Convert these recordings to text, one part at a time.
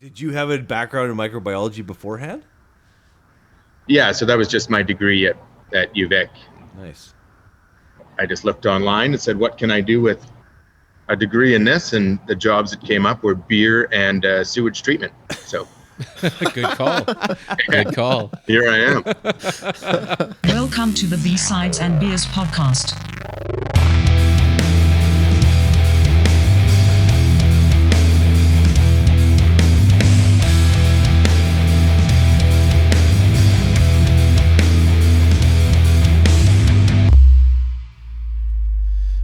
Did you have a background in microbiology beforehand? Yeah, so that was just my degree at UVic. Nice. I just looked online and said, what can I do with a degree in this? And the jobs that came up were beer and sewage treatment. So Good call. Good call. here I am. Welcome to the B-Sides and Beers podcast.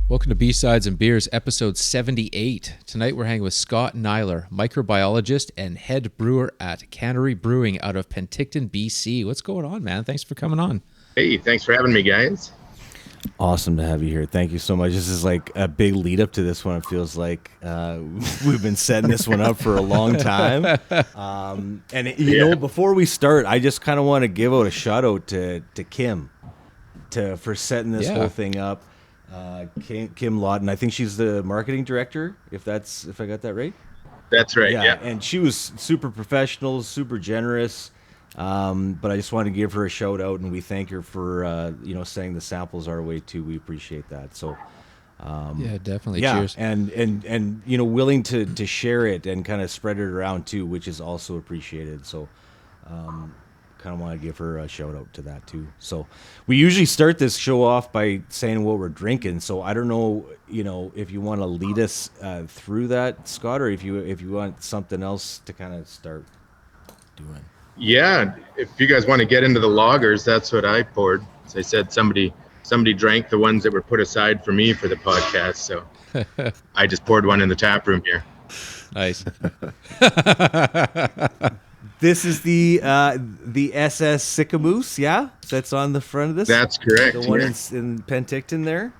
Welcome to B-Sides and Beers, episode 78. Tonight we're hanging with Scott NAYLOR, microbiologist and head brewer at CANNERY Brewing out of Penticton, BC. What's going on, man? Thanks for coming on. Hey, thanks for having me, guys. Awesome to have you here. Thank you so much. This is like a big lead up to this one. It feels like we've been setting this one up for a long time. You know, before we start, I just kind of want to give out a shout out to Kim for setting this whole thing up. Kim Lawton, I think she's the marketing director, if I got that right. That's right. Yeah. And she was super professional, super generous. But I just wanted to give her a shout out, and we thank her for sending the samples our way too. We appreciate that. So Yeah, definitely. Cheers. And willing to share it and kind of spread it around too, which is also appreciated. So kind of want to give her a shout out to that too. So we usually start this show off by saying what we're drinking. So I don't know, if you want to lead us through that, Scott, or if you want something else to kind of start doing. Yeah, if you guys want to get into the lagers, that's what I poured. As I said, somebody drank the ones that were put aside for me for the podcast, so I just poured one in the tap room here. Nice. This is the SS Sycamoose, yeah? That's on the front of this? That's correct. The one in Penticton there?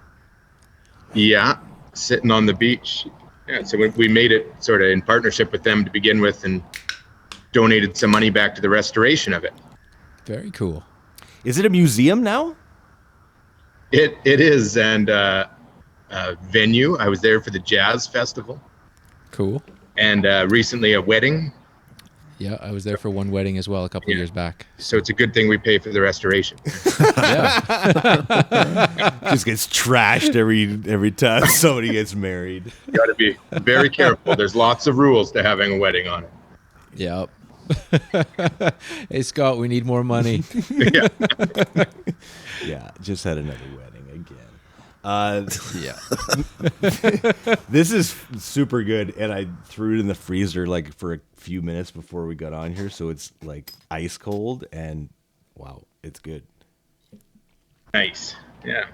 Yeah, sitting on the beach. Yeah, so we made it sort of in partnership with them to begin with and donated some money back to the restoration of it. Very cool. Is it a museum now? It is, and a venue. I was there for the jazz festival. Cool. And recently a wedding. Yeah, I was there for one wedding as well a couple of years back. So it's a good thing we pay for the restoration. Just gets trashed every time somebody gets married. You got to be very careful. There's lots of rules to having a wedding on it. Yep. Hey, Scott, we need more money. Yeah, just had another wedding again. Yeah. This is super good, and I threw it in the freezer like for a few minutes before we got on here, so it's like ice cold, and wow, it's good. Nice. Yeah.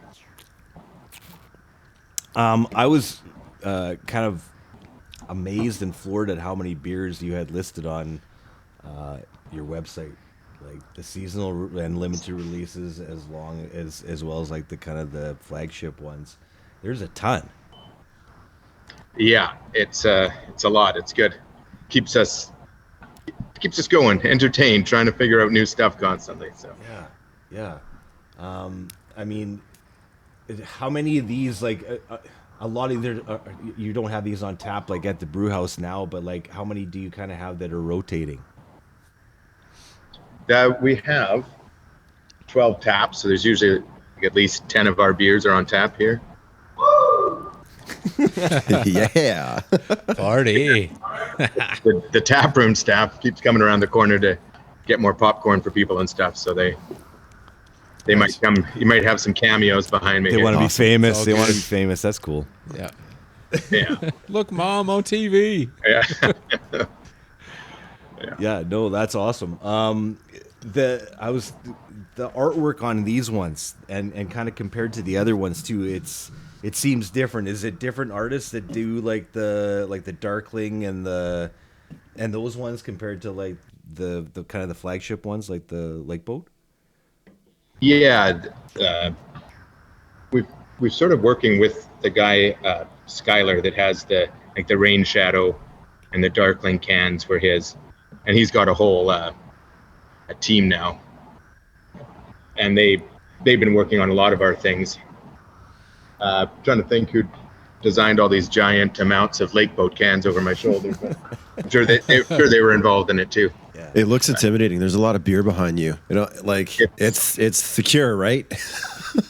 I was kind of amazed and floored at how many beers you had listed on your website, like the seasonal and limited releases, as well as like the kind of the flagship ones. There's a ton. Yeah, it's a lot. It's good. Keeps us going, entertained, trying to figure out new stuff constantly. So yeah. I mean, how many of these, like a lot of you don't have these on tap like at the brew house now, but like how many do you kind of have that are rotating? We have 12 taps, so there's usually like at least 10 of our beers are on tap here. Yeah. Party. The tap room staff keeps coming around the corner to get more popcorn for people and stuff, so they might come. You might have some cameos behind me. They want to be famous. They good. want to be famous. That's cool. Yeah. Yeah. Look, Mom, on TV. Yeah. Yeah, no, that's awesome. The artwork on these ones and kind of compared to the other ones too, it seems different. Is it different artists that do like the Darkling and those ones compared to like the kind of the flagship ones like the Lake Boat? Yeah. We've sort of working with the guy Skylar that has the Rain Shadow and the Darkling cans for his. And he's got a whole a team now, and they've been working on a lot of our things. Trying to think designed all these giant amounts of lake boat cans over my shoulder, but I'm sure they were involved in it too. Yeah. It looks intimidating. There's a lot of beer behind you. You know, like it's secure, right?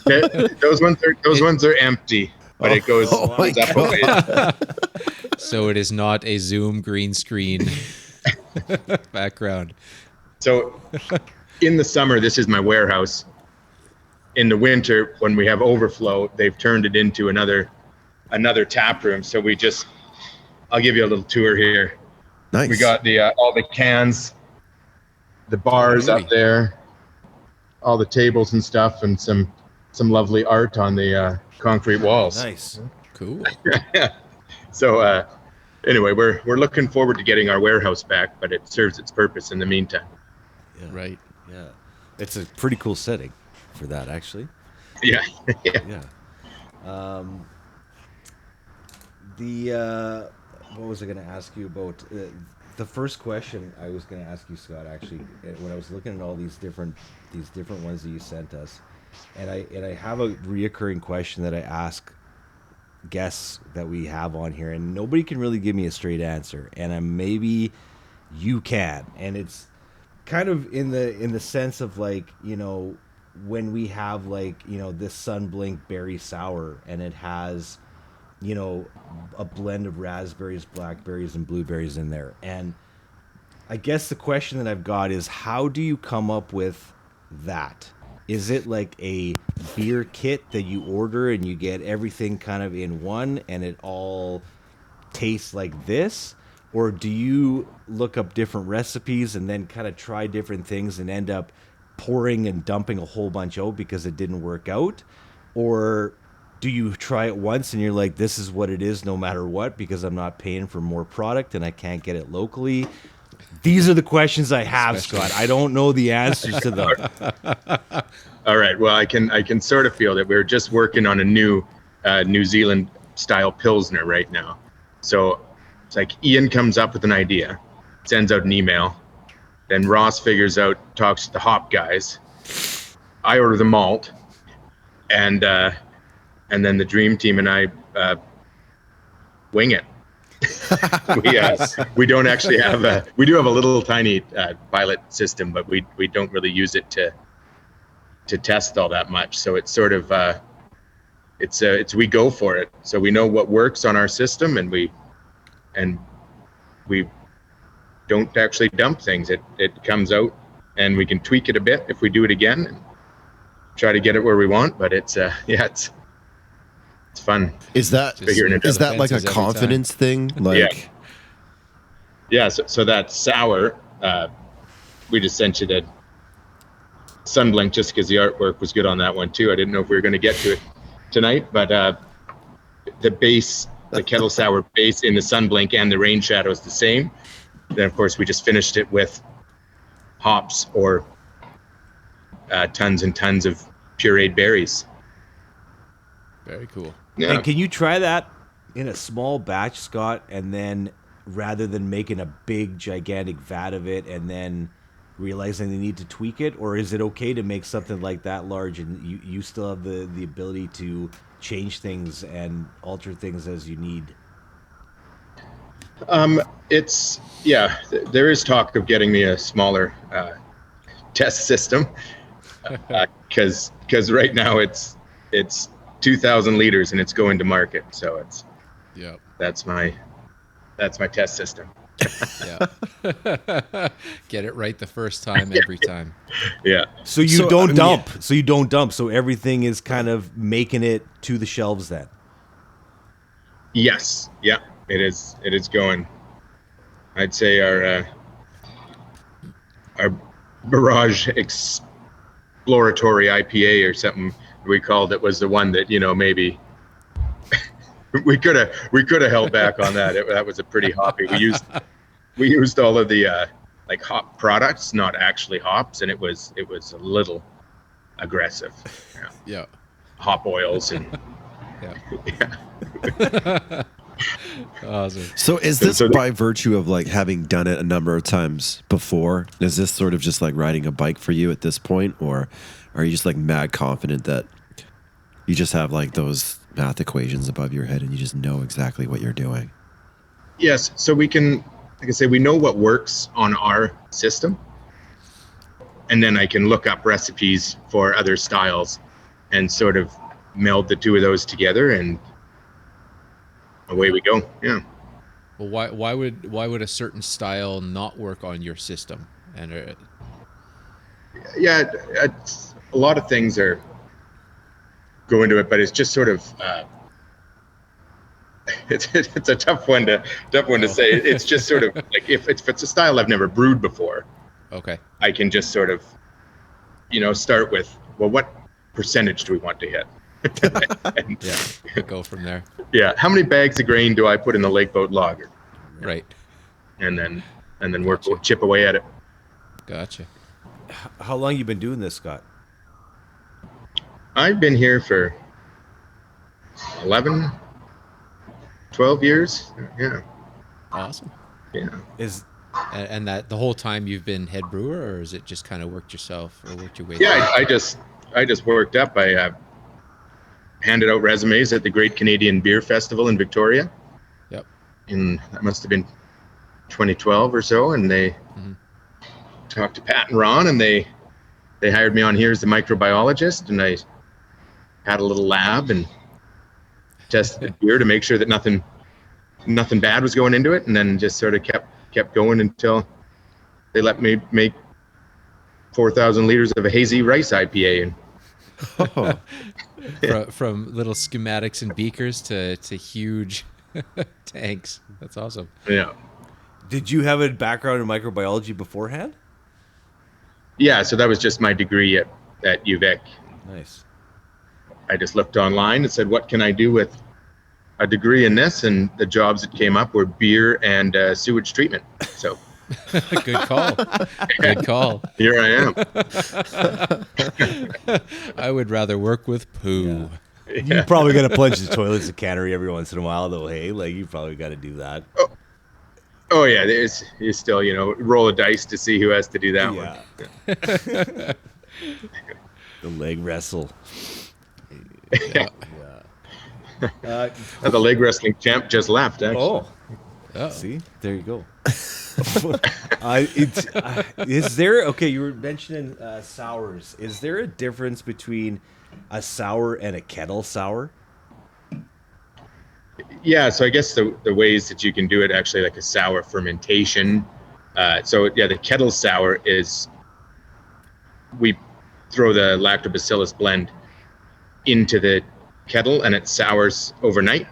Those ones are empty, but it goes Oh my up a ways. So it is not a Zoom green screen background. So in the summer, this is my warehouse. In the winter, when we have overflow, they've turned it into another tap room. So I'll give you a little tour here. Nice. We got all the cans, the bars up there, all the tables and stuff, and some lovely art on the concrete walls. Nice. Cool. So anyway, we're looking forward to getting our warehouse back, but it serves its purpose in the meantime. Yeah. Right. Yeah. It's a pretty cool setting for that, actually. Yeah. Yeah. What was I going to ask you about? The first question I was going to ask you, Scott, actually, when I was looking at all these different ones that you sent us, and I have a reoccurring question that I ask guests that we have on here, and nobody can really give me a straight answer, and maybe you can, and it's kind of in the sense of, like, you know, when we have, like, you know, this Sunblink berry sour, and it has, you know, a blend of raspberries, blackberries, and blueberries in there. And I guess the question that I've got is, how do you come up with that? Is it like a beer kit that you order and you get everything kind of in one and it all tastes like this? Or do you look up different recipes and then kind of try different things and end up pouring and dumping a whole bunch out because it didn't work out? Or do you try it once and you're like, this is what it is no matter what, because I'm not paying for more product and I can't get it locally? These are the questions I have, Scott. I don't know the answers to them. All right. Well, I can sort of feel that we're just working on a new New Zealand style Pilsner right now. So it's like Ian comes up with an idea, sends out an email, then Ross figures out, talks to the hop guys. I order the malt, and then the dream team and I wing it. We don't actually have we do have a little tiny pilot system, but we don't really use it to test all that much. So it's sort of it's we go for it. So we know what works on our system, and we don't actually dump things. It comes out, and we can tweak it a bit if we do it again and try to get it where we want. But it's fun. Is that like a confidence thing? Like, yeah. So that sour, we just sent you the Sunblink just because the artwork was good on that one too. I didn't know if we were going to get to it tonight, but the base, the kettle sour base in the Sunblink and the Rain Shadow is the same. Then of course we just finished it with hops or tons and tons of pureed berries. Very cool. Yeah. And can you try that in a small batch, Scott, and then rather than making a big, gigantic vat of it and then realizing they need to tweak it? Or is it okay to make something like that large and you still have the ability to change things and alter things as you need? There is talk of getting me a smaller test system because right now it's 2,000 liters and it's going to market. So that's my test system. Yeah. Get it right the first time, every time. Yeah. So you don't dump. So you don't dump. So everything is kind of making it to the shelves then. Yes. Yeah. It is going. I'd say our Barrage Exploratory IPA or something we called it was the one that, maybe we could have held back on that. That was a pretty hoppy. We used all of the like hop products, not actually hops, and it was a little aggressive. Yeah. Hop oils and yeah. Awesome. So is this by virtue of like having done it a number of times before? Is this sort of just like riding a bike for you at this point, or are you just like mad confident that you just have like those math equations above your head and you just know exactly what you're doing. Yes, so we can, like I say, we know what works on our system, and then I can look up recipes for other styles and sort of meld the two of those together, and away we go. Yeah. Well, why would a certain style not work on your system? And Yeah, it's, a lot of things are go into it, but it's just sort of it's a tough one to say. It's just sort of like if it's a style I've never brewed before, okay, I can just sort of, start with, well, what percentage do we want to hit? And, yeah, go from there. Yeah, how many bags of grain do I put in the lake boat lager? Right. And then work, chip away at it. Gotcha. How long you been doing this, Scott? I've been here for 11, 12 years. Yeah. Awesome. Yeah. And that the whole time you've been head brewer, or is it just kind of worked yourself or worked your way? Yeah, I just worked up. I handed out resumes at the Great Canadian Beer Festival in Victoria. Yep. That must have been 2012 or so, and they talked to Pat and Ron, and they hired me on here as the microbiologist, and I had a little lab and tested the beer to make sure that nothing bad was going into it, and then just sort of kept going until they let me make 4,000 liters of a hazy rice IPA. And from little schematics and beakers to huge tanks. That's awesome. Yeah. Did you have a background in microbiology beforehand? Yeah, so that was just my degree at UVic. Nice. I just looked online and said, what can I do with a degree in this? And the jobs that came up were beer and sewage treatment. So good call. Good call. Here I am. I would rather work with poo. Yeah. You probably got to plunge the toilets at Cannery every once in a while, though. Hey, like you probably got to do that. Oh yeah, you still roll a dice to see who has to do that one. The leg wrestle. Yeah. The leg wrestling champ just left. Actually. Oh, see, there you go. Is there you were mentioning sours? Is there a difference between a sour and a kettle sour? Yeah, so I guess the ways that you can do it, actually, like a sour fermentation. The kettle sour is we throw the lactobacillus blend into the kettle and it sours overnight.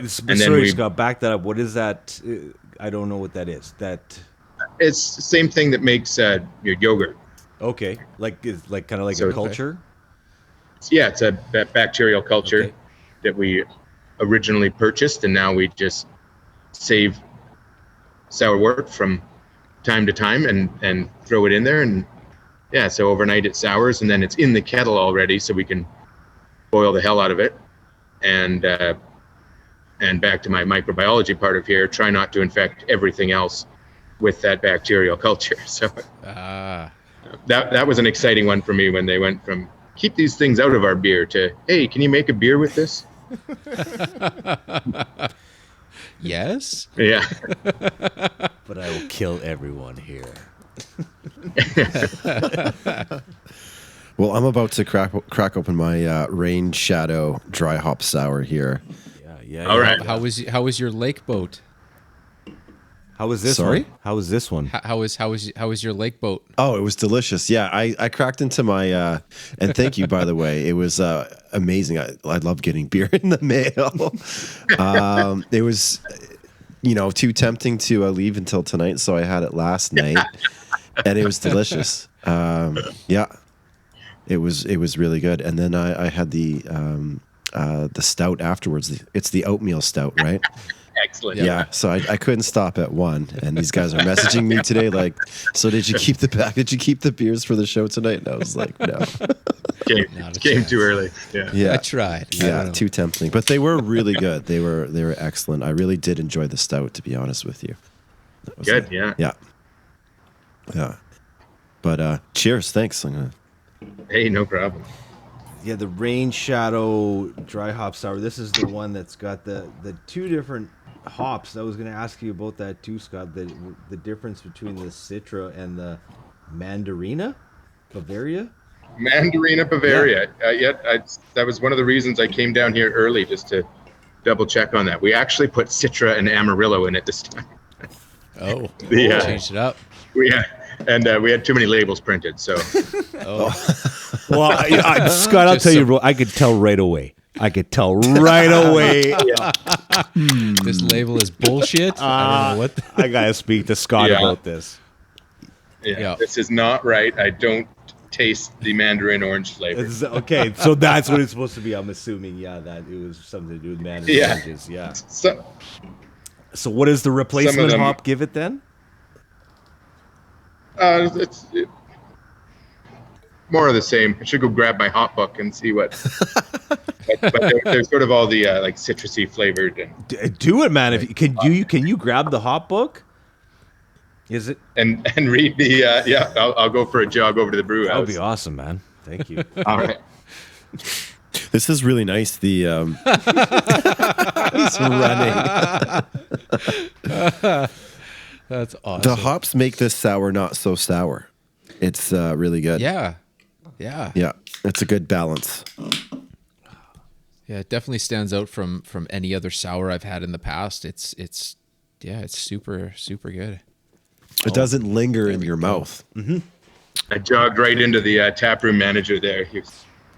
Scott, back that up. What is that? I don't know what that is. It's the same thing that makes your yogurt. Okay, kind of like a culture. Yeah, it's a bacterial culture that we originally purchased, and now we just save sour wort from time to time and throw it in there, and so overnight it sours, and then it's in the kettle already, so we can boil the hell out of it. And back to my microbiology part of here, try not to infect everything else with that bacterial culture. So that was an exciting one for me when they went from keep these things out of our beer to, hey, can you make a beer with this? Yes. Yeah. But I will kill everyone here. Well, I'm about to crack open my Rain Shadow dry hop sour here. Yeah. All right. How was your lake boat? How was this Sorry? one? How was this one? How was your lake boat? Oh, it was delicious. Yeah, I cracked into my and thank you, by the way. It was amazing. I love getting beer in the mail. It was too tempting to leave until tonight, so I had it last night, and it was delicious. Yeah, it was really good. And then I had the stout afterwards. It's the oatmeal stout, right? Excellent. Yeah, so I couldn't stop at one, and these guys are messaging me today like, so did you keep the back? Did you keep the beers for the show tonight? And I was like, no. Came too early. Yeah, I tried. Yeah, too tempting, but they were really good. They were excellent. I really did enjoy the stout, to be honest with you. Good. Yeah. But cheers. Thanks. Hey, no problem. Yeah, the Rain Shadow dry hop sour. This is the one that's got the two different hops. I was going to ask you about that too, Scott. The difference between the Citra and the Mandarina, Bavaria. Mandarina Bavaria. That was one of the reasons I came down here early, just to double check on that. We actually put Citra and Amarillo in it this time. Oh, Yeah. changed it up. We had too many labels printed, so. Oh, Well, Scott, I'll tell you, I could tell right away. I could tell right away. this label is bullshit. I don't know what. I gotta speak to Scott about this. Yeah. This is not right. I don't taste the mandarin orange flavor. Okay, so that's what it's supposed to be. I'm assuming, that it was something to do with mandarin oranges. Yeah. So what does the replacement hop give it then? It's more of the same. I should go grab my hop book and see what. but they're sort of all the like citrusy flavored. Do it, man. If can you grab the hop book? Is it and read the I'll go for a jog over to the brew house. That would be awesome, man. Thank you. All right. This is really nice. The he's running. That's awesome. The hops make this sour not so sour. It's really good. Yeah. It's a good balance. Yeah, it definitely stands out from any other sour I've had in the past. It's super good. It doesn't linger in your mouth. Mm-hmm. I jogged right into the taproom manager there. He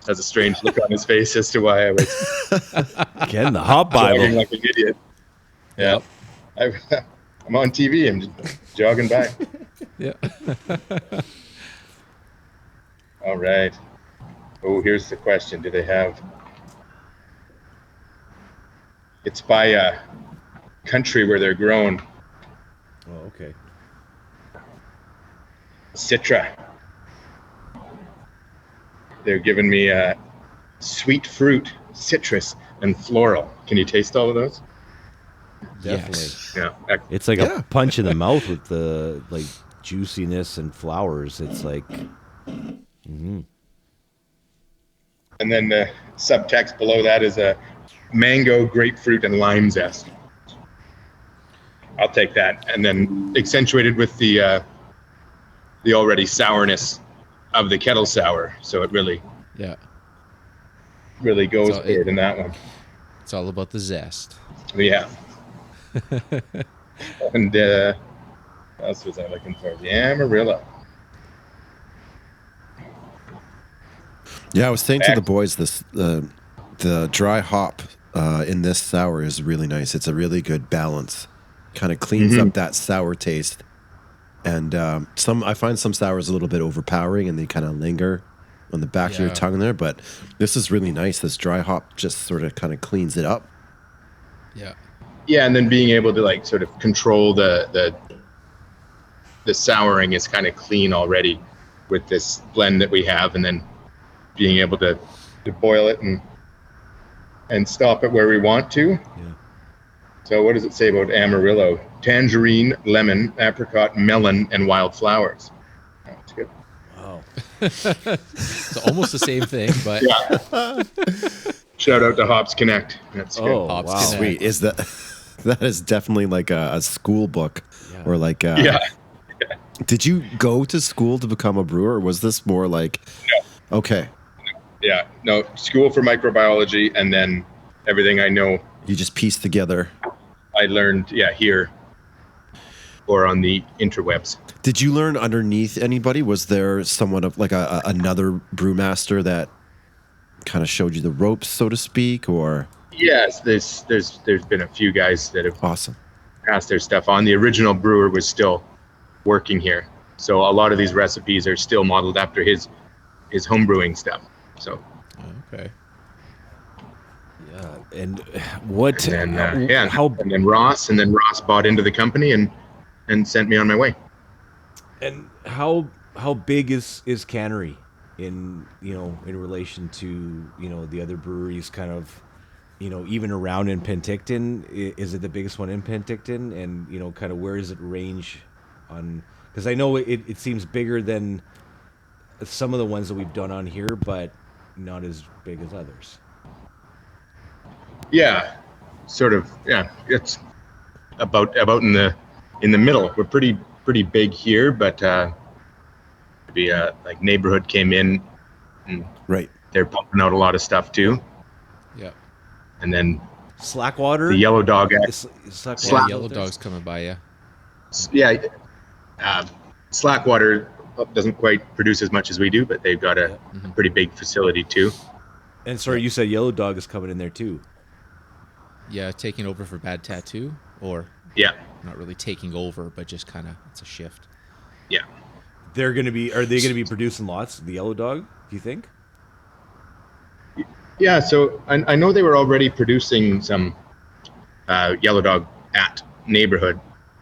has a strange look on his face as to why I was Again, the hop jogging Bible. like an idiot. Yeah. I'm on TV. I'm just jogging by. Yeah. All right. Oh, here's the question. Do they have... It's by a country where they're grown. Oh, okay. Citra. They're giving me sweet fruit, citrus, and floral. Can you taste all of those? Definitely. Yes. Yeah. It's like a punch in the mouth with the like juiciness and flowers. It's like And then the subtext below that is a mango, grapefruit, and lime zest. I'll take that. And then accentuated with the already sourness of the kettle sour. So it really goes for it in that one. It's all about the zest. Yeah. And what else was I looking for? The Amarillo. Yeah, I was saying to the boys this the dry hop in this sour is really nice. It's a really good balance. Kind of cleans up that sour taste. And I find some sours a little bit overpowering and they kind of linger on the back of your tongue there, but this is really nice. This dry hop just sort of kind of cleans it up. Yeah. Yeah, and then being able to like sort of control the souring is kind of clean already with this blend that we have, and then being able to boil it and stop it where we want to. Yeah. So what does it say about Amarillo? Tangerine, lemon, apricot, melon, and wild flowers. Oh, that's good. wow. It's almost the same thing, but Yeah. Shout out to Hops Connect. That's good. Oh, Hops wow. Connect. Sweet. Is that is definitely like a school book or like Yeah. Did you go to school to become a brewer, or was this more like okay, Yeah. No, school for microbiology, and then everything I know you just pieced together? I learned here or on the interwebs. Did you learn underneath anybody? Was there someone of like another brewmaster that kind of showed you the ropes, so to speak, or? Yes, there's been a few guys that have Awesome. passed their stuff on. The original brewer was still working here, so a lot of these recipes are still modeled after his home brewing stuff. So okay. Yeah. And what? and how? and then Ross bought into the company and sent me on my way. And how big is Cannery in relation to the other breweries kind of even around in Penticton? Is it the biggest one in Penticton? And kind of where does it range on? Because I know it seems bigger than some of the ones that we've done on here, but not as big as others. Yeah, sort of. Yeah, it's about in the middle. We're pretty big here, but maybe like neighborhood came in, and Right. they're pumping out a lot of stuff too. Yeah. And then Slackwater. the yellow dog. Yeah, yellow dog's coming by, yeah. Yeah, Slackwater doesn't quite produce as much as we do, but they've got a pretty big facility too. And sorry, you said yellow dog is coming in there too. Yeah, taking over for Bad Tattoo, or Yeah, not really taking over, but just kind of, it's a shift. yeah. Are they gonna be producing lots of the yellow dog, do you think? Yeah, so I know they were already producing some yellow dog at neighborhood.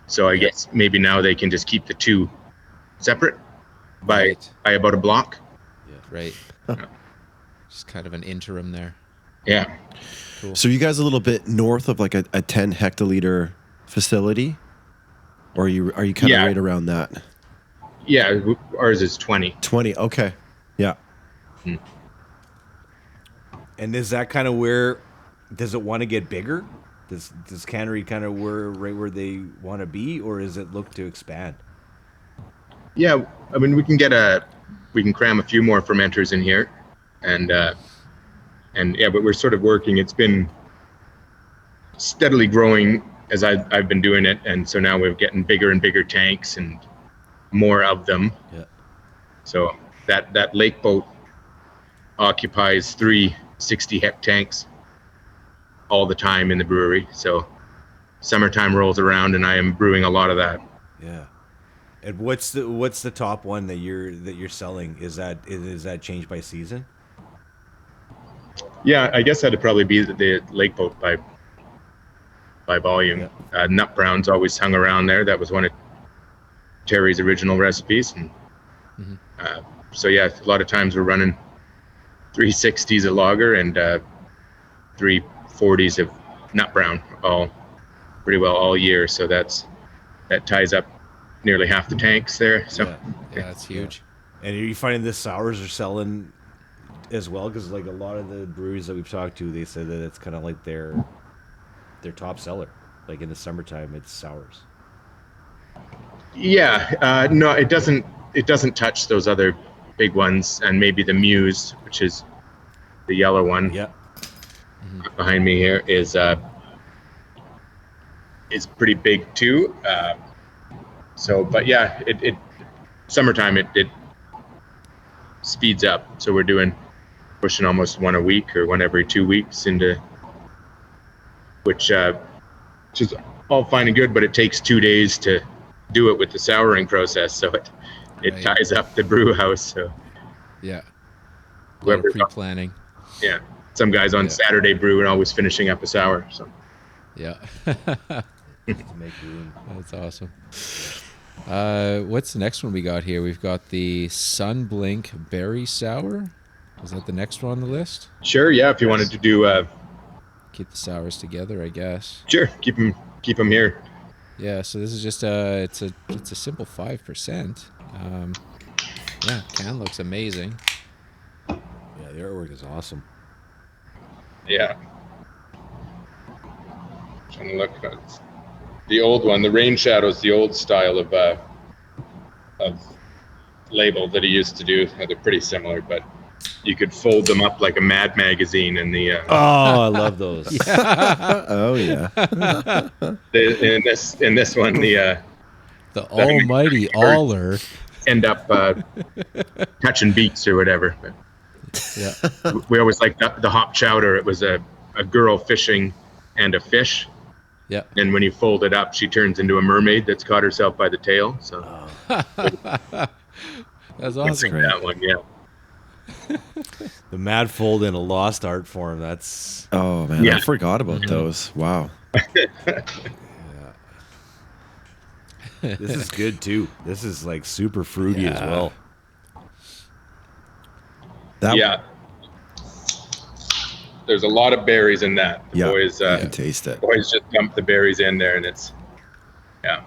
So I guess maybe now they can just keep the two separate by about a block. Yeah, right. Just kind of an interim there. Yeah. Cool. So you guys a little bit north of like a 10 hectoliter facility, or are you kind of right around that? Yeah, ours is 20. 20. Okay. Yeah. And is that kind of where, does it want to get bigger? Does Cannery kind of right where they want to be, or is it look to expand? Yeah, I mean we can cram a few more fermenters in here, and yeah, but we're sort of working. It's been steadily growing as I've been doing it, and so now we're getting bigger and bigger tanks and more of them. Yeah. So that lake boat occupies 3 60-hect tanks all the time in the brewery. So summertime rolls around and I am brewing a lot of that. Yeah. And what's the top one that you're selling? Is that changed by season? Yeah, I guess that'd probably be the lake boat by volume. Yeah. Nut Brown's always hung around there. That was one of Terry's original recipes. And so yeah, a lot of times we're running 360s of lager and 340s of Nut Brown all pretty well all year. So that ties up nearly half the tanks there. So yeah, that's huge. And are you finding the sours are selling as well? Because like a lot of the breweries that we've talked to, they said that it's kind of like their top seller. Like in the summertime, it's sours. Yeah, no, it doesn't touch those other big ones, and maybe the Muse, which is the yellow one. Yeah. Behind me here is pretty big too. So, but yeah, it summertime it speeds up. So we're pushing almost one a week or one every 2 weeks which is all fine and good, but it takes 2 days to do it with the souring process. So it ties up the brew house. So yeah, a lot of pre-planning. Yeah, some guys on Saturday brew and always finishing up a sour. So yeah. To make room. That's awesome. What's the next one we got here? We've got the Sunblink Berry Sour. Is that the next one on the list? Sure, yeah. If you wanted to do keep the sours together, I guess. Sure, keep them here. Yeah, so this is just it's a simple 5%. Yeah, can looks amazing. Yeah, the artwork is awesome. Yeah. Trying to look at the old one. The Rain Shadow's the old style of label that he used to do. They're pretty similar, but you could fold them up like a Mad magazine in the. Oh, I love those. Oh yeah. In this one, the almighty Aller end up touching beaks or whatever. But yeah. We always liked the hop chowder. It was a girl fishing and a fish. Yeah. And when you fold it up, she turns into a mermaid that's caught herself by the tail. So that's awesome. That one, yeah. The Mad Fold in a lost art form. That's oh man, I forgot about those. Wow. This is good too. This is like super fruity as well. Yeah. There's a lot of berries in that. The boys, you can taste it. Boys just dump the berries in there, and it's a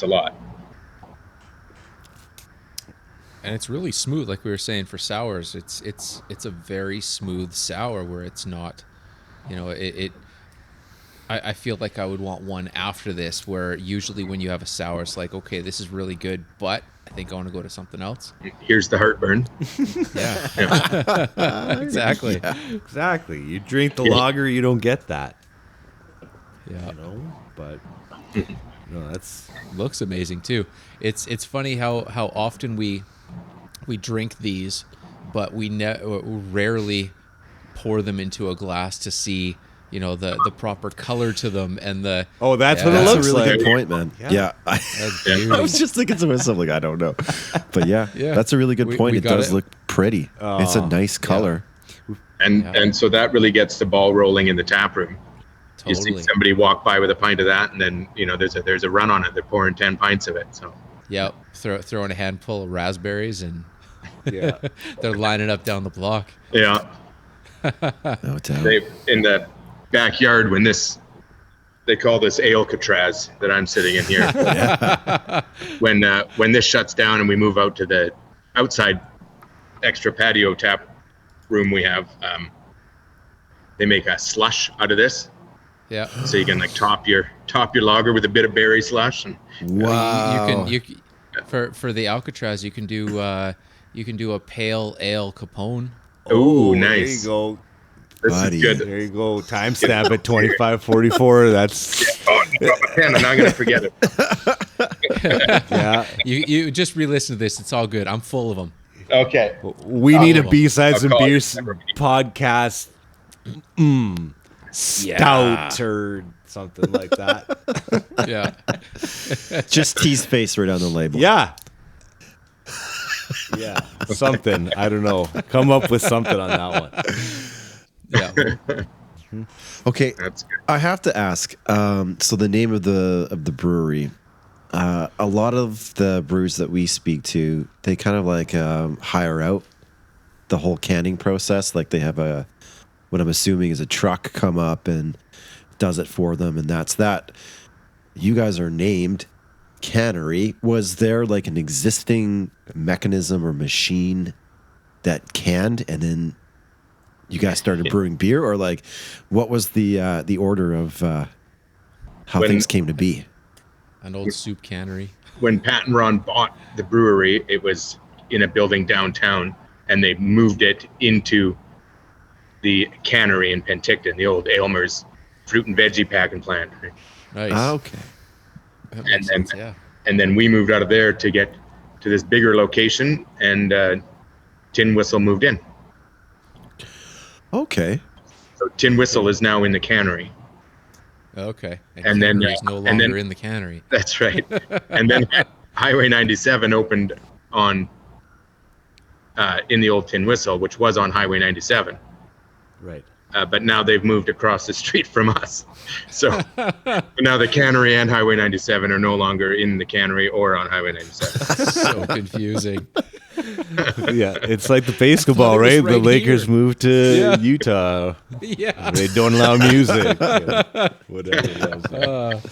lot. And it's really smooth, like we were saying for sours. It's a very smooth sour where it's not, you know, I feel like I would want one after this, where usually when you have a sour, it's like, okay, this is really good, but I think I want to go to something else. Here's the heartburn. Yeah. Exactly. Yeah, exactly. You drink the lager, you don't get that. Yeah. You know, but no, that's Looks amazing too. It's funny how often we drink these, but we rarely pour them into a glass to see, you know, the proper color to them and the. oh, that's what it That's a looks really like. good point, man. Yeah. That's I beauty. was just thinking to myself, like, I don't know. But yeah, Yeah. that's a really good point. We It got does it. look pretty. It's a nice color. And so that really gets the ball rolling in the tap room. You see Totally. somebody walk by with a pint of that, and then, you know, there's a run on it. They're pouring 10 pints of it. So Yep. Throw in a handful of raspberries and Yeah. they're lining up down the block. yeah, No doubt. they in the backyard when they call this Alcatraz that I'm sitting in here. When this shuts down and we move out to the outside extra patio tap room we have, they make a slush out of this, Yeah. so you can like top your lager with a bit of berry slush. And Wow. You can for the Alcatraz you can do a pale ale Capone. oh, There you nice. go. This Buddy. is good. There you go. Timestamp at 25:44. That's Oh, I dropped my pen. I'm not gonna forget it. yeah. You just re-listen to this. It's all good. I'm full of them. Okay. We need a of 'em. B-sides I'll and call it beers every meeting. podcast. Stout or something like that. Yeah. Just tease face right on the label. Yeah. Yeah. Something. I don't know. Come up with something on that one. Yeah. Okay, That's good. I have to ask. So the name of the brewery, a lot of the brewers that we speak to, they kind of like hire out the whole canning process. Like they have what I'm assuming is a truck come up and does it for them, and that's that. You guys are named Cannery. Was there like an existing mechanism or machine that canned, and then you guys started brewing beer, or like what was the order of how When- things came to be? An old soup cannery. When Pat and Ron bought the brewery, it was in a building downtown, and they moved it into the cannery in Penticton, the old Aylmer's fruit and veggie packing plant. Nice. Okay. That makes and- sense, yeah. And then we moved out of there to get to this bigger location, and Tin Whistle moved in. Okay. So Tin Whistle is now in the cannery. Okay. And then, Cannery's no and longer then- in the cannery. That's right. And then Highway 97 opened on in the old Tin Whistle, which was on Highway 97. Right. But now they've moved across the street from us. So now the cannery and Highway 97 are no longer in the cannery or on Highway 97. So confusing. Yeah. It's like the basketball, thought it was right? The right Lakers here. moved to Yeah. Utah. Yeah. They don't allow music. Yeah, whatever it was.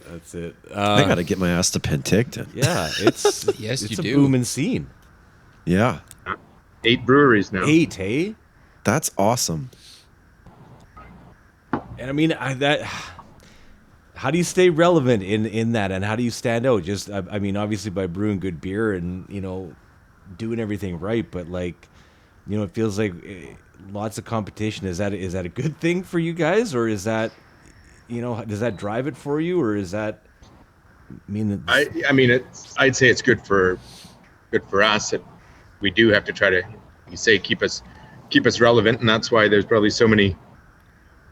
That's it. I got to get my ass to Penticton. Yeah, it's Yes, it's you a do. booming scene. Yeah. 8 breweries now. 8, hey? That's awesome. And I mean, how do you stay relevant in that, and how do you stand out? Just, I mean, obviously by brewing good beer and, you know, doing everything right, but like, you know, it feels like lots of competition. Is that a good thing for you guys, or is that, you know, does that drive it for you, or is that mean that? I mean, I'd say it's good for us. We do have to try to, you say, keep us relevant, and that's why there's probably so many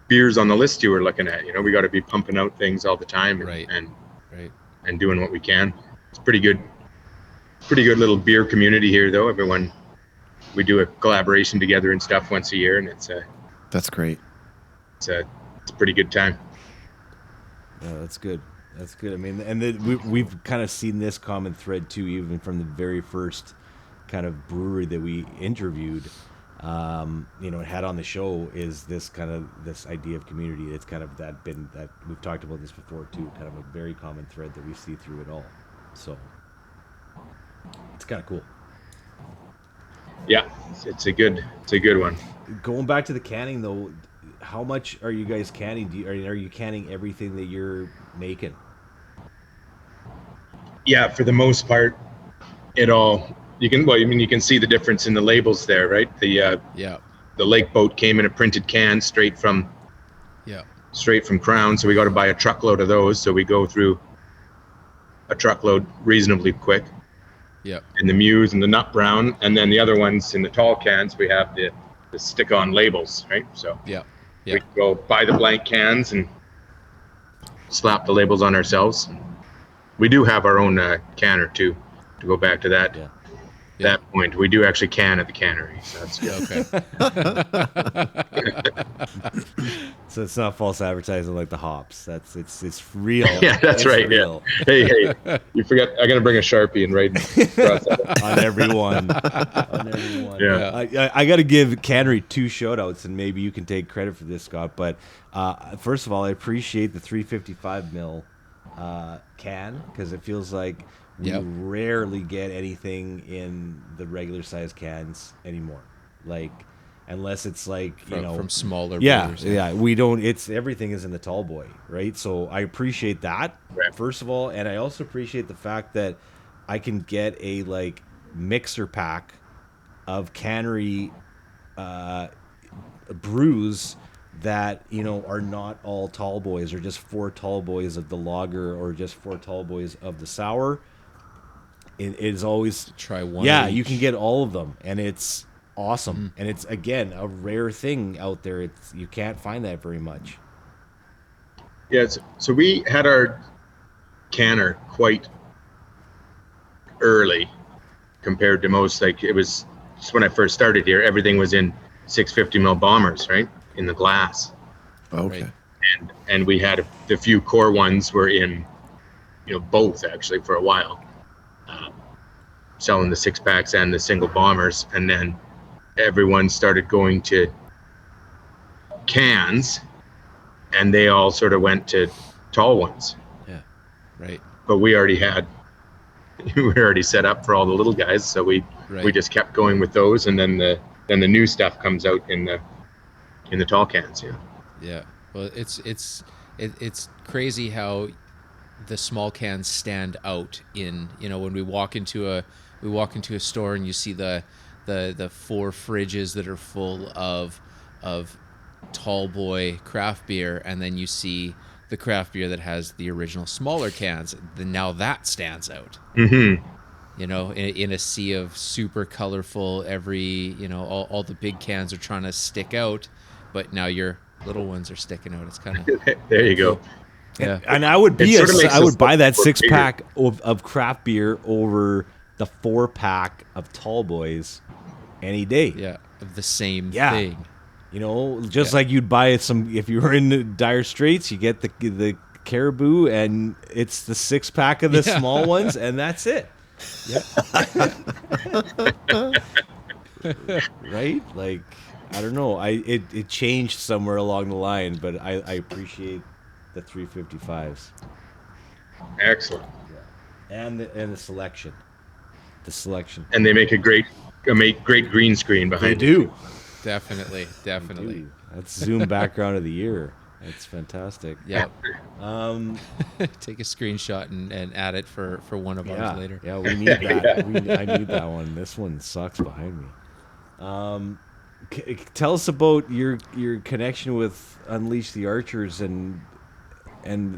beers on the list you were looking at. You know, we got to be pumping out things all the time, Right. and doing what we can. It's pretty good little beer community here, though. Everyone, we do a collaboration together and stuff once a year, and it's That's great. a pretty good time. Yeah, that's good. That's good. I mean, and we've kind of seen this common thread too, even from the very first kind of brewery that we interviewed. You know, had on the show is this idea of community. It's kind of that we've talked about this before too. Kind of a very common thread that we see through it all. So kind of cool. Yeah, it's a good one. Going back to the canning though, how much are you guys canning? Are you canning everything that you're making? Yeah, for the most part, it all you can see the difference in the labels there, right? The lake boat came in a printed can straight from Crown, so we got to buy a truckload of those. So we go through a truckload reasonably quick. Yeah. And the Muse and the Nut Brown, and then the other ones in the tall cans, we have the stick-on labels, right? So we go buy the blank cans and slap the labels on ourselves. We do have our own canner too. To go back to that point, we do actually can at the cannery. So that's good. Okay. So it's not false advertising like the hops. It's real. Yeah, that's right. Real. Yeah. Hey, you forget. I gotta bring a Sharpie and write on everyone. On everyone. Yeah. I got to give Cannery 2 shout outs, and maybe you can take credit for this, Scott. But first of all, I appreciate the 355 mil can, because it feels like we rarely get anything in the regular size cans anymore. Like, unless it's like from smaller brewers. We don't. It's everything is in the tall boy, right? So I appreciate that first of all, and I also appreciate the fact that I can get a like mixer pack of cannery brews that are not all tall boys, or just 4 tall boys of the lager, or just 4 tall boys of the sour. It is always try one. Yeah, you can get all of them, and it's awesome. And it's again a rare thing out there. You can't find that very much. Yeah, so we had our canner quite early compared to most. Like, it was just when I first started here, everything was in 650 ml bombers, right, in the glass. Okay. Right. And we had the few core ones were in, both actually for a while, selling the 6-packs and the single bombers, and then everyone started going to cans, and they all sort of went to tall ones. Yeah, right. But we already set up for all the little guys, so we just kept going with those, and then the new stuff comes out in the tall cans. Yeah. Well, it's crazy how the small cans stand out in, when we walk into a store and you see the 4 fridges that are full of tall boy craft beer, and then you see the craft beer that has the original smaller cans. Then now that stands out. Mm-hmm. In a sea of super colorful, all the big cans are trying to stick out, but now your little ones are sticking out. It's kind of there you go. Yeah. And I would I would buy that 6-pack of craft beer over the 4-pack of tall boys any day. Yeah, of the same thing. Just like you'd buy some if you were in dire straits, you get the Caribou, and it's the 6-pack of the small ones, and that's it. Yeah. Right? Like, I don't know. It changed somewhere along the line, but I appreciate the 355s. Excellent. Yeah. And the selection. The selection. And they make a great green screen behind They do. Definitely. That's Zoom background of the year. That's fantastic. Yeah. Take a screenshot and add it for one of ours later. Yeah, we need that. I need that one. This one sucks behind me. Tell us about your connection with Unleash the Archers and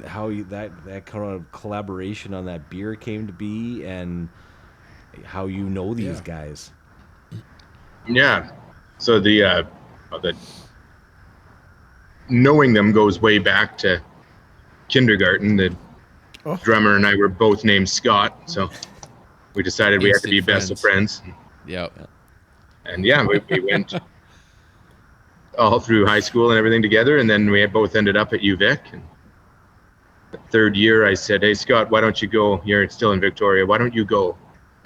how that kind of collaboration on that beer came to be, and how these guys. Yeah. So the knowing them goes way back to kindergarten. The drummer and I were both named Scott, so we decided we had to be best of friends. Yep. And we went all through high school and everything together, and then we both ended up at UVic. And the 3rd year, I said, "Hey Scott, why don't you go? You're still in Victoria. Why don't you go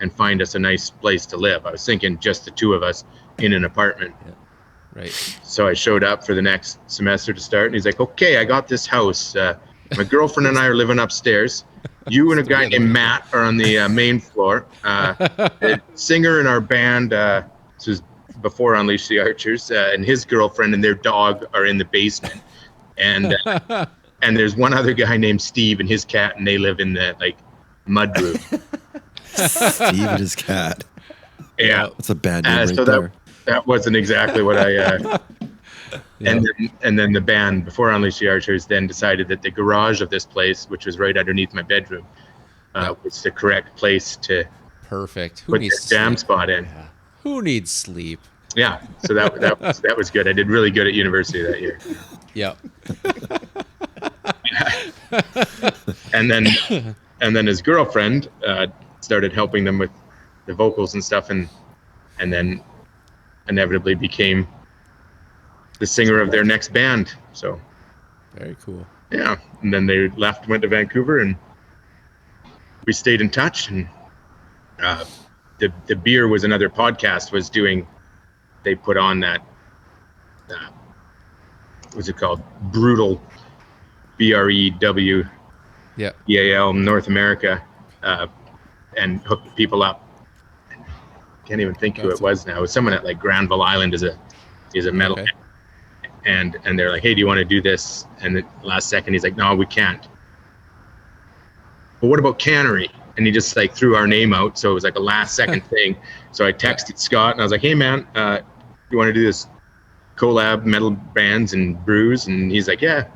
and find us a nice place to live?" I was thinking just the 2 of us in an apartment. Yeah. Right. So I showed up for the next semester to start, and he's like, "Okay, I got this house. My girlfriend and I are living upstairs. You and a guy named Matt are on the main floor. The singer in our band, this was before Unleash the Archers, and his girlfriend and their dog are in the basement. And there's one other guy named Steve and his cat, and they live in the like mud room. Steve and his cat. Yeah, that's a bad name right so there. that wasn't exactly what I. And then the band, before Unleash the Archers, then decided that the garage of this place, which was right underneath my bedroom, was the correct place to Perfect. Who put needs the jam sleep? spot in. Yeah. Who needs sleep? Yeah, so that was good. I did really good at university that year. Yep. And then his girlfriend started helping them with the vocals and stuff, and then inevitably became the singer of their next band. So Very cool. yeah, and then they left, went to Vancouver, and we stayed in touch. And the beer was another podcast was doing. They put on that. What's it called? Brutal, BREW. Yeah. EAL North America, and hooked people up. Can't even think who it was now. It was someone at like Granville Island is a metal. Okay. And they're like, hey, do you want to do this? And the last second he's like, no, we can't. But what about Cannery? And he just like threw our name out. So it was like a last second thing. So I texted Scott and I was like, hey man, you want to do this collab metal bands and brews? And he's like, yeah.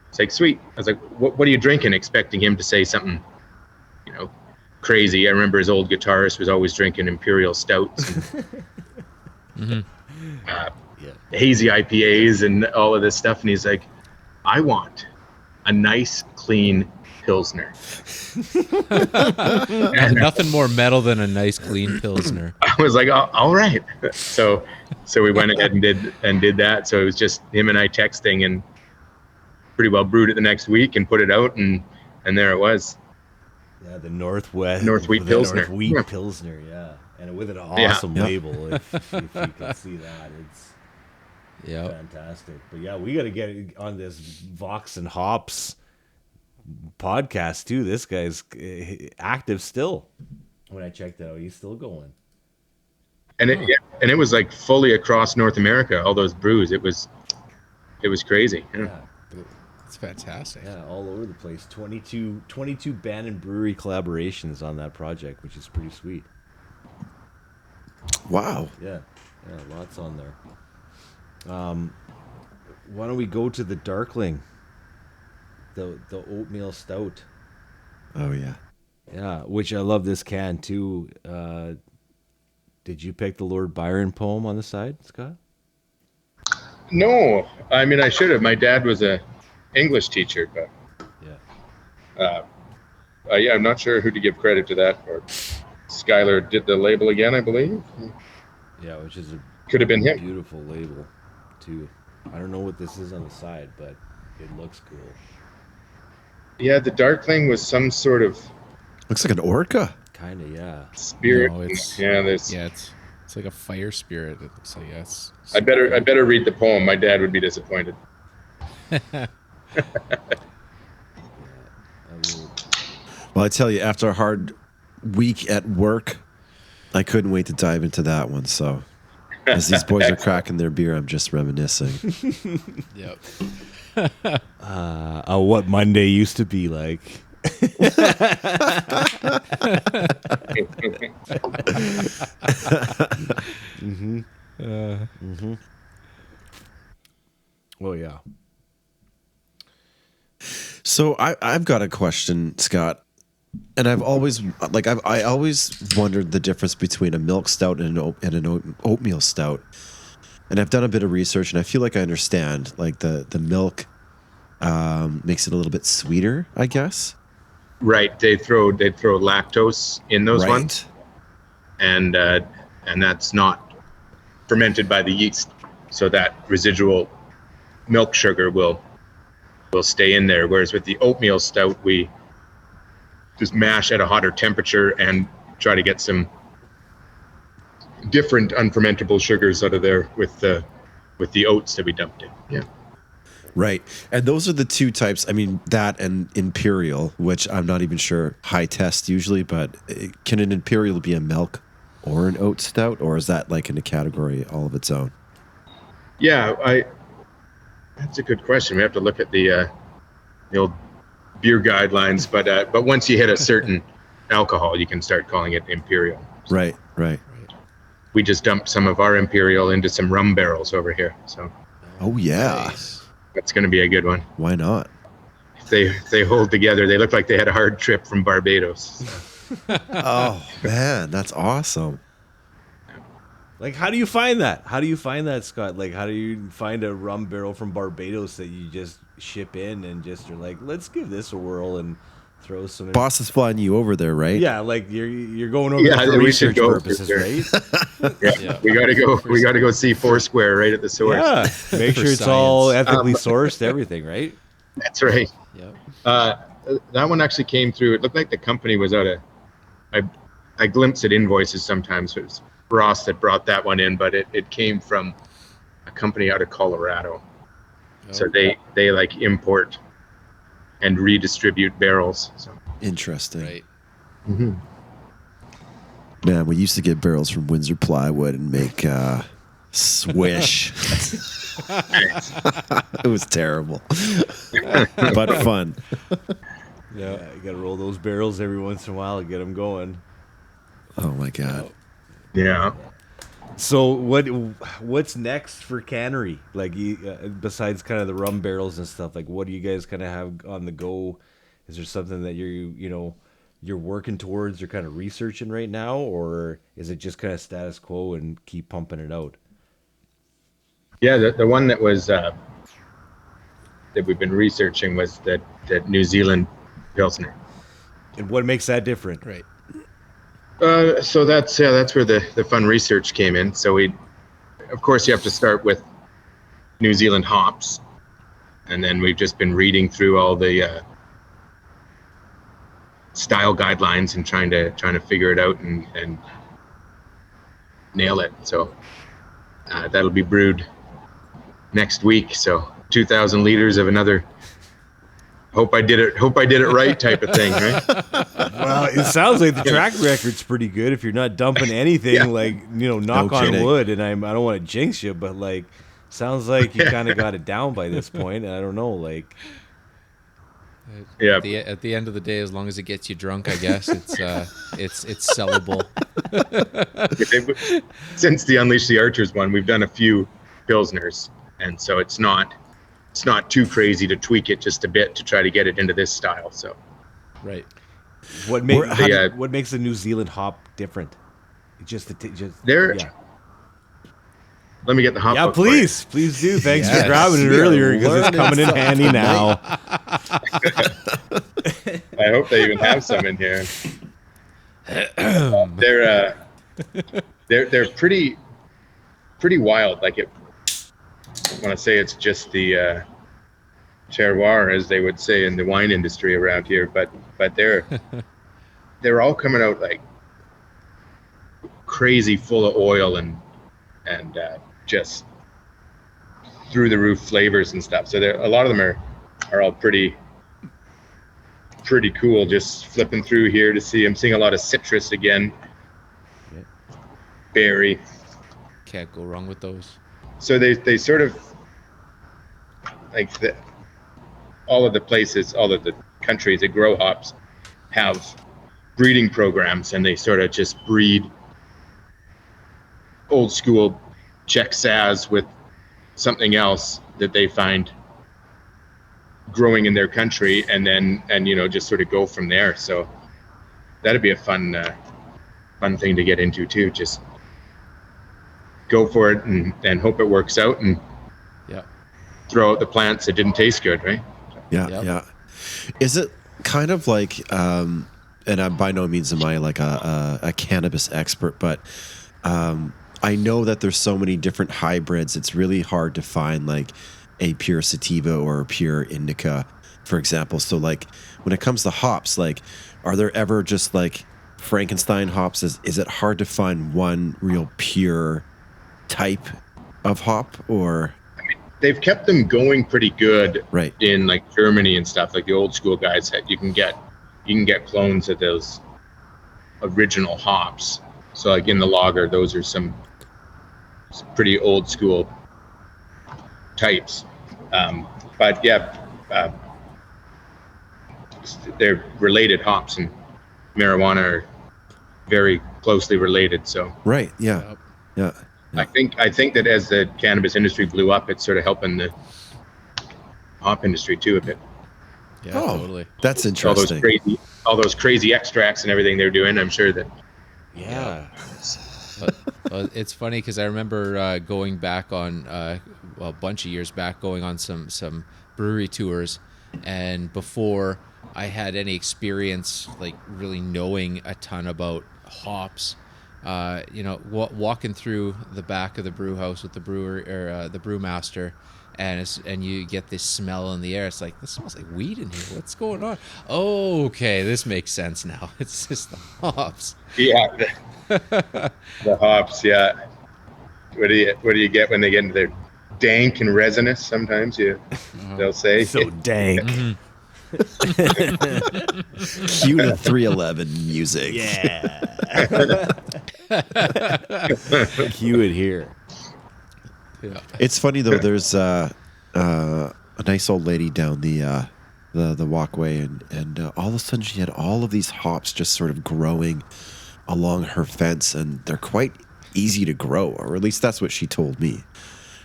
It's like, sweet. I was like, what are you drinking? Expecting him to say something, crazy. I remember his old guitarist was always drinking Imperial Stouts. And, hazy IPAs and all of this stuff. And he's like, I want a nice, clean Pilsner. And nothing more metal than a nice, clean Pilsner. I was like, oh, all right. So we went ahead and did that. So it was just him and I texting, and pretty well brewed it the next week and put it out, and there it was. Yeah, the North Wheat Pilsner. Pilsner, yeah. And with an awesome label, if you can see that. It's fantastic. But yeah, we got to get on this Vox and Hops podcast too. This guy's active still. When I checked it out, he's still going. And it was like fully across North America, all those brews. It was crazy. Yeah. It's fantastic. Yeah, all over the place. 22 band and brewery collaborations on that project, which is pretty sweet. Wow. Yeah, lots on there. Why don't we go to the Darkling, the oatmeal stout? Oh yeah. Yeah, which I love this can too. Did you pick the Lord Byron poem on the side, Scott? No, I mean I should have. My dad was a English teacher, but I'm not sure who to give credit to that. Or Skylar did the label again, I believe. Yeah, which is could have been him. Beautiful label, too. I don't know what this is on the side, but it looks cool. Yeah, the Darkling was some sort of. Looks like an orca. Kind of, yeah. Spirit. No, it's like a fire spirit. It looks like yes. I better read the poem. My dad would be disappointed. Well, I tell you, after a hard week at work, I couldn't wait to dive into that one. So, as these boys are cracking their beer, I'm just reminiscing. Yep. What Monday used to be like. Oh yeah. So I've got a question, Scott, and I always wondered the difference between a milk stout and an oatmeal stout, and I've done a bit of research, and I feel like I understand. Like the milk makes it a little bit sweeter, I guess. Right. They throw lactose in those ones, and that's not fermented by the yeast, so that residual milk sugar will stay in there. Whereas with the oatmeal stout, we just mash at a hotter temperature and try to get some different unfermentable sugars out of there with the oats that we dumped in. Yeah. Right. And those are the two types. I mean, that and Imperial, which I'm not even sure high test usually, but can an Imperial be a milk or an oat stout, or is that like in a category all of its own? Yeah, that's a good question. We have to look at the old beer guidelines, but once you hit a certain alcohol, you can start calling it Imperial. So Right, right. we just dumped some of our Imperial into some rum barrels over here, so Oh, yeah. Nice. that's going to be a good one. Why not? If they hold together, they look like they had a hard trip from Barbados. Oh, man, that's awesome. Like, how do you find that? How do you find that, Scott? Like, how do you find a rum barrel from Barbados that you just ship in and just are like, let's give this a whirl and throw some in? Boss is flying you over there, right? Yeah, like you're going over Yeah, there for we should research go for purposes, sure. right? Yeah, we got to go. We got to go see Foursquare right at the source. Yeah, make sure For it's all science. ethically sourced, everything, right? That's right. Yep. That one actually came through. It looked like the company was out of. I glimpse at invoices sometimes. It was Ross that brought that one in, but it came from a company out of Colorado. So they like import and redistribute barrels. So. Interesting. Right. Man, we used to get barrels from Windsor Plywood and make swish. It was terrible, but fun. Yeah, you got to roll those barrels every once in a while to get them going. Oh my God. Yeah. So what's next for Cannery? Like, besides kind of the rum barrels and stuff, like what do you guys kind of have on the go? Is there something that you're working towards or kind of researching right now, or is it just kind of status quo and keep pumping it out? Yeah, the one that was that we've been researching was that New Zealand Pilsner. And what makes that different? Right. So that's where the fun research came in. So of course, you have to start with New Zealand hops, and then we've just been reading through all the style guidelines and trying to figure it out and nail it. So that'll be brewed next week. So 2,000 liters of another. Hope I did it right type of thing, right? Well, it sounds like the track record's pretty good. If you're not dumping anything, Yeah. like knock No on kidding. wood. And I don't want to jinx you, but like, sounds like you kind of got it down by this point. And I don't know, like. Yeah. At the end of the day, as long as it gets you drunk, I guess it's sellable. Since the Unleash the Archers one, we've done a few pilsners, and so it's not too crazy to tweak it just a bit to try to get it into this style. So Right. What makes the New Zealand hop different? There- yeah. let me get the hop. Yeah, book for you. please do. Thanks Yes. for grabbing it We are earlier because it's learning coming in handy now. I hope they even have some in here. They're pretty wild. Like I want to say it's just the terroir, as they would say in the wine industry around here, but they're all coming out like crazy full of oil and just through the roof flavors and stuff. So a lot of them are all pretty cool. Just flipping through here to see. I'm seeing a lot of citrus again. Yeah. Berry. Can't go wrong with those. So they sort of like all of the places, all of the countries that grow hops have breeding programs, and they sort of just breed old school Czech Saz with something else that they find growing in their country, and just sort of go from there. So that'd be a fun thing to get into too. Just go for it and hope it works out, and Yeah. throw out the plants that didn't taste good, right? Yeah, Yep. yeah. Is it kind of like, and by no means am I like a cannabis expert, but I know that there's so many different hybrids. It's really hard to find like a pure sativa or a pure indica, for example. So like when it comes to hops, like are there ever just like Frankenstein hops? Is it hard to find one real pure type of hop, or? they've kept them going pretty good, Right. in like Germany and stuff. Like the old school guys, you can get clones of those original hops. So like in the lager, those are some pretty old school types. But yeah, they're related. Hops and marijuana are very closely related. So Right. Yeah. Yeah. I think that as the cannabis industry blew up, it's sort of helping the hop industry too a bit. Yeah, Oh, totally. that's All interesting. those crazy extracts and everything they're doing. I'm sure that Yeah. But it's funny because I remember going back on a bunch of years back, going on some brewery tours, and before I had any experience like really knowing a ton about hops, walking through the back of the brew house with the brewer or the brewmaster, and you get this smell in the air. It's like, this smells like weed in here. What's going on? Oh, okay, this makes sense now. It's just the hops. yeah, the hops. Yeah, what do you get when they get into their dank and resinous? Sometimes they'll say So dank. Cue to 311 music. Yeah. Cue it here. Yeah. It's funny though. There's a nice old lady down the walkway, and all of a sudden she had all of these hops just sort of growing along her fence, and they're quite easy to grow, or at least that's what she told me.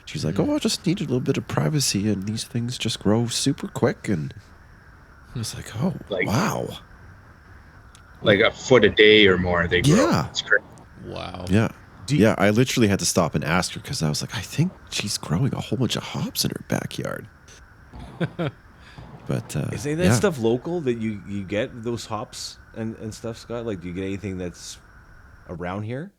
She's like, "Oh, I just needed a little bit of privacy, and these things just grow super quick." And I was like, "Oh, wow, like a foot a day or more. They grow. Yeah. It's crazy. Wow. yeah." Yeah, I literally had to stop and ask her because I was like, I think she's growing a whole bunch of hops in her backyard. But Is any of that stuff local that you get, those hops and stuff, Scott? Like, do you get anything that's around here?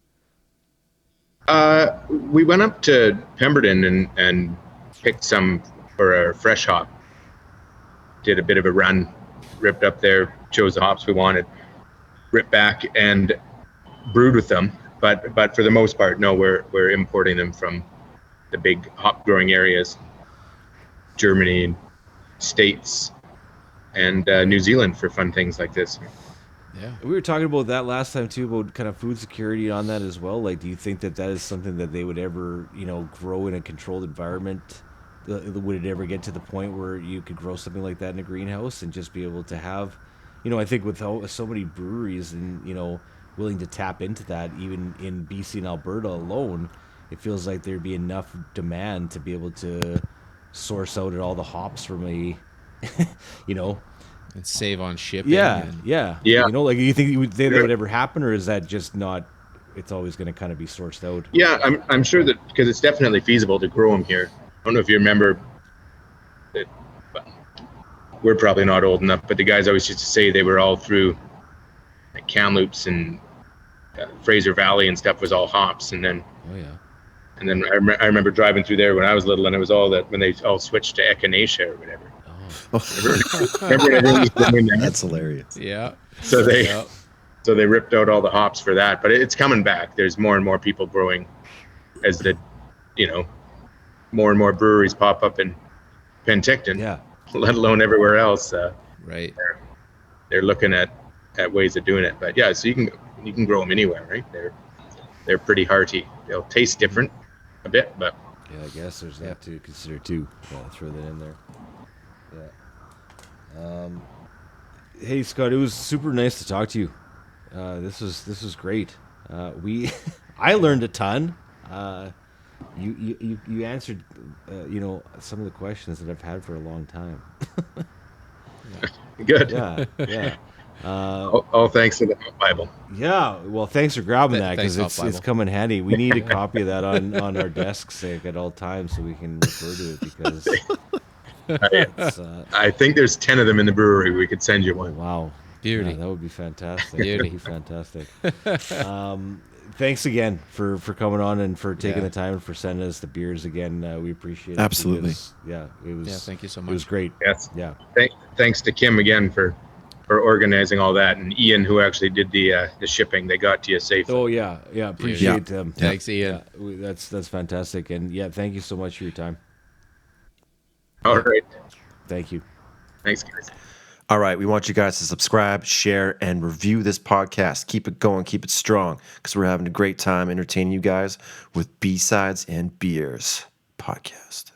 We went up to Pemberton and picked some for our fresh hop. Did a bit of a run, ripped up there, chose the hops we wanted, ripped back and brewed with them. But for the most part, no, we're importing them from the big hop growing areas, Germany, States, and New Zealand for fun things like this. Yeah. We were talking about that last time too, about kind of food security on that as well. Like, do you think that is something that they would ever, grow in a controlled environment? Would it ever get to the point where you could grow something like that in a greenhouse and just be able to have, I think with so many breweries and, willing to tap into that, even in BC and Alberta alone, it feels like there'd be enough demand to be able to source out all the hops from a, And save on shipping. yeah. Like, you think that would ever happen, or is that just not? It's always going to kind of be sourced out. Yeah, I'm sure that, because it's definitely feasible to grow them here. I don't know if you remember that. We're probably not old enough, but the guys always used to say they were all through like Kamloops and Fraser Valley and stuff was all hops, and then I remember driving through there when I was little, and it was all that when they all switched to echinacea or whatever. Remember everyone was doing that? That's hilarious. Yeah. So they ripped out all the hops for that, but it's coming back. There's more and more people growing as more and more breweries pop up in Penticton. Yeah. Let alone everywhere else. Right. They're looking at ways of doing it, but yeah, so you can grow them anywhere, right? They're pretty hearty. They'll taste different a bit, but Yeah, I guess there's that to consider too. Yeah, throw that in there. Yeah. Hey Scott, it was super nice to talk to you. This was great. I learned a ton. You answered some of the questions that I've had for a long time. good. Yeah. All thanks to the Bible. Yeah, well, thanks for grabbing that, because Thanks, Hot it's Bible. come in handy. We need a copy of that on our desks at all times so we can refer to it, because it's, I think there's 10 of them in the brewery. We could send you one. wow. Beauty. Yeah, that would be fantastic. Beauty. That would be fantastic. Thanks again for coming on and for taking the time and for sending us the beers again. We appreciate it. Absolutely. Because, it was. Yeah, thank you so It was much. great. Yes. Yeah. Thanks to Kim again for organizing all that, and Ian, who actually did the shipping. They got to you safely. Oh yeah. Appreciate them. Thanks, Ian. That's fantastic, and thank you so much for your time. All right. Thank you. Thanks, guys. All right, we want you guys to subscribe, share, and review this podcast. Keep it going, keep it strong, because we're having a great time entertaining you guys with B-Sides and Beers podcast.